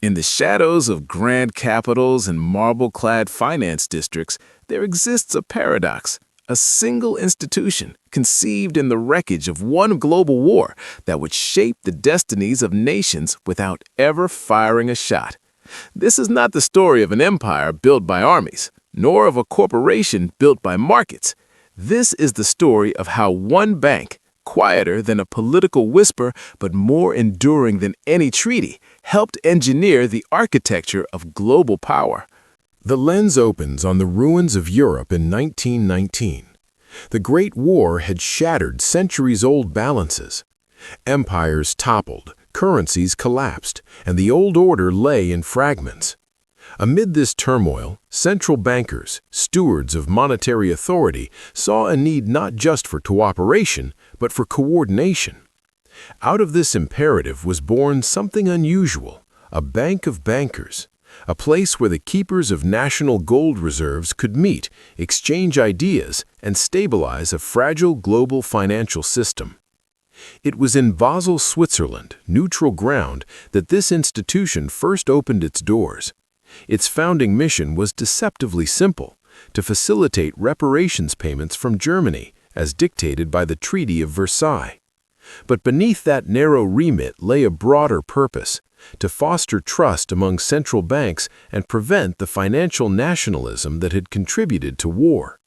In the shadows of grand capitals and marble-clad finance districts, there exists a paradox, a single institution conceived in the wreckage of one global war that would shape the destinies of nations without ever firing a shot. This is not the story of an empire built by armies, nor of a corporation built by markets. This is the story of how one bank, quieter than a political whisper but more enduring than any treaty, helped engineer the architecture of global power. The lens opens on the ruins of Europe in 1919. The Great War had shattered centuries-old balances. Empires toppled, currencies collapsed, and the old order lay in fragments. Amid this turmoil, central bankers, stewards of monetary authority, saw a need not just for cooperation, but for coordination. Out of this imperative was born something unusual, a bank of bankers, a place where the keepers of national gold reserves could meet, exchange ideas, and stabilize a fragile global financial system. It was in Basel, Switzerland, neutral ground, that this institution first opened its doors. Its founding mission was deceptively simple: to facilitate reparations payments from Germany, as dictated by the Treaty of Versailles. But beneath that narrow remit lay a broader purpose: to foster trust among central banks and prevent the financial nationalism that had contributed to war.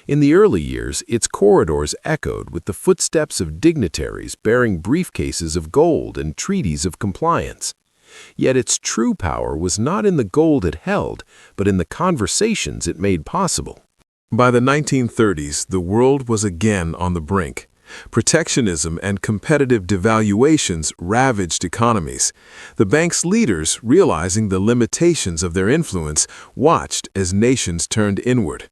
In the early years, its corridors echoed with the footsteps of dignitaries bearing briefcases of gold and treaties of compliance. Yet its true power was not in the gold it held, but in the conversations it made possible. By the 1930s, the world was again on the brink. Protectionism and competitive devaluations ravaged economies. The bank's leaders, realizing the limitations of their influence, watched as nations turned inward.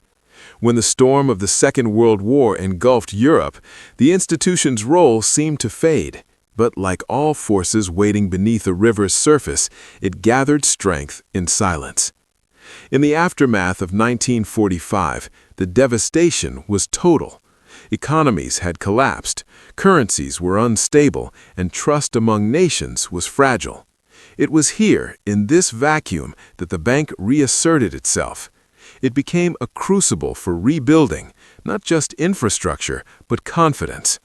When the storm of the Second World War engulfed Europe, the institution's role seemed to fade. But like all forces waiting beneath a river's surface, it gathered strength in silence. In the aftermath of 1945, the devastation was total. Economies had collapsed, currencies were unstable, and trust among nations was fragile. It was here, in this vacuum, that the bank reasserted itself. It became a crucible for rebuilding, not just infrastructure, but confidence.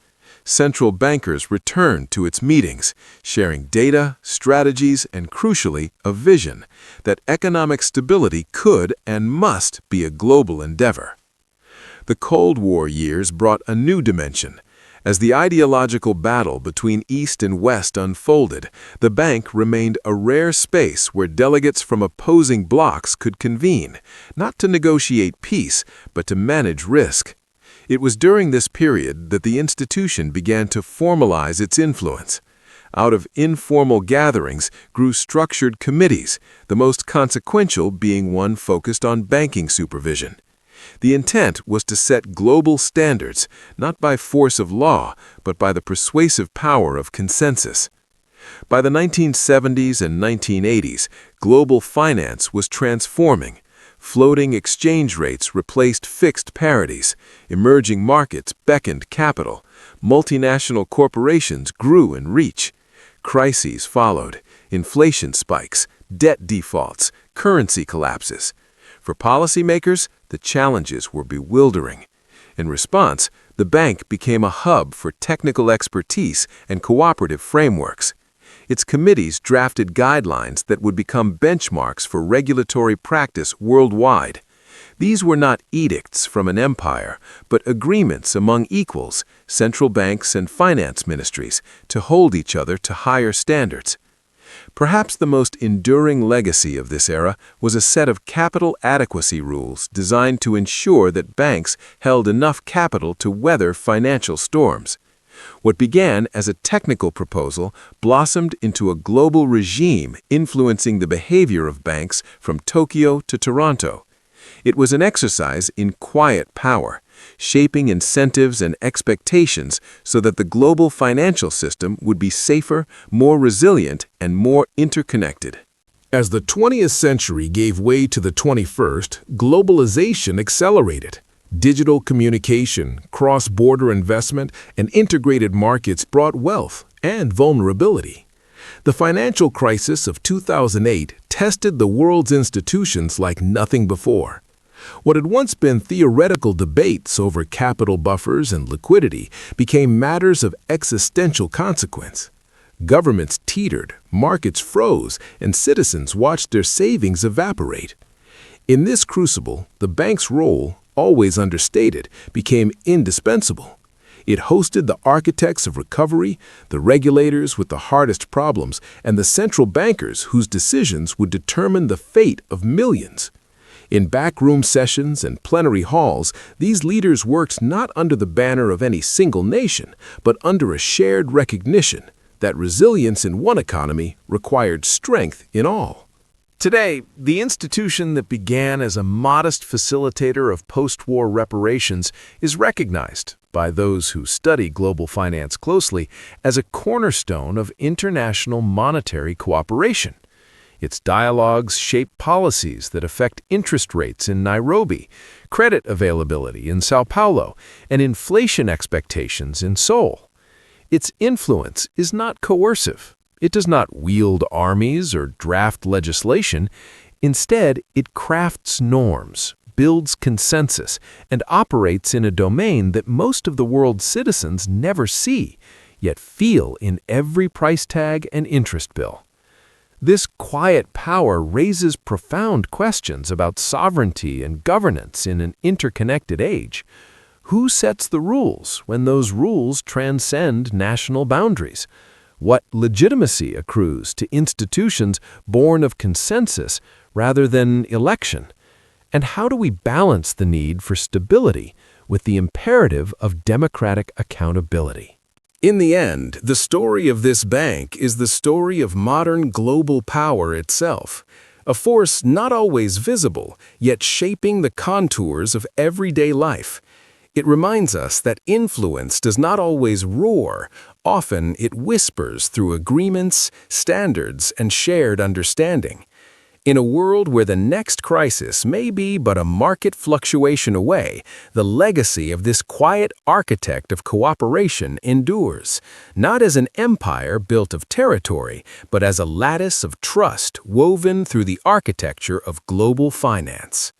Central bankers returned to its meetings, sharing data, strategies, and crucially, a vision that economic stability could and must be a global endeavor. The Cold War years brought a new dimension. As the ideological battle between East and West unfolded, the bank remained a rare space where delegates from opposing blocs could convene, not to negotiate peace, but to manage risk. It was during this period that the institution began to formalize its influence. Out of informal gatherings grew structured committees, the most consequential being one focused on banking supervision. The intent was to set global standards, not by force of law, but by the persuasive power of consensus. By the 1970s and 1980s, global finance was transforming. Floating exchange rates replaced fixed parities, emerging markets beckoned capital, multinational corporations grew in reach. Crises followed: inflation spikes, debt defaults, currency collapses. For policymakers, the challenges were bewildering. In response, the bank became a hub for technical expertise and cooperative frameworks. Its committees drafted guidelines that would become benchmarks for regulatory practice worldwide. These were not edicts from an empire, but agreements among equals, central banks and finance ministries, to hold each other to higher standards. Perhaps the most enduring legacy of this era was a set of capital adequacy rules designed to ensure that banks held enough capital to weather financial storms. What began as a technical proposal blossomed into a global regime influencing the behavior of banks from Tokyo to Toronto. It was an exercise in quiet power, shaping incentives and expectations so that the global financial system would be safer, more resilient, and more interconnected. As the 20th century gave way to the 21st, globalization accelerated. Digital communication, cross-border investment, and integrated markets brought wealth and vulnerability. The financial crisis of 2008 tested the world's institutions like nothing before. What had once been theoretical debates over capital buffers and liquidity became matters of existential consequence. Governments teetered, markets froze, and citizens watched their savings evaporate. In this crucible, the bank's role, always understated, became indispensable. It hosted the architects of recovery, the regulators with the hardest problems, and the central bankers whose decisions would determine the fate of millions. In backroom sessions and plenary halls, these leaders worked not under the banner of any single nation, but under a shared recognition that resilience in one economy required strength in all. Today, the institution that began as a modest facilitator of post-war reparations is recognized by those who study global finance closely as a cornerstone of international monetary cooperation. Its dialogues shape policies that affect interest rates in Nairobi, credit availability in Sao Paulo, and inflation expectations in Seoul. Its influence is not coercive. It does not wield armies or draft legislation. Instead, it crafts norms, builds consensus, and operates in a domain that most of the world's citizens never see, yet feel in every price tag and interest bill. This quiet power raises profound questions about sovereignty and governance in an interconnected age. Who sets the rules when those rules transcend national boundaries? What legitimacy accrues to institutions born of consensus rather than election? And how do we balance the need for stability with the imperative of democratic accountability? In the end, the story of this bank is the story of modern global power itself, a force not always visible, yet shaping the contours of everyday life. It reminds us that influence does not always roar. Often it whispers through agreements, standards, and shared understanding. In a world where the next crisis may be but a market fluctuation away, the legacy of this quiet architect of cooperation endures, not as an empire built of territory, but as a lattice of trust woven through the architecture of global finance.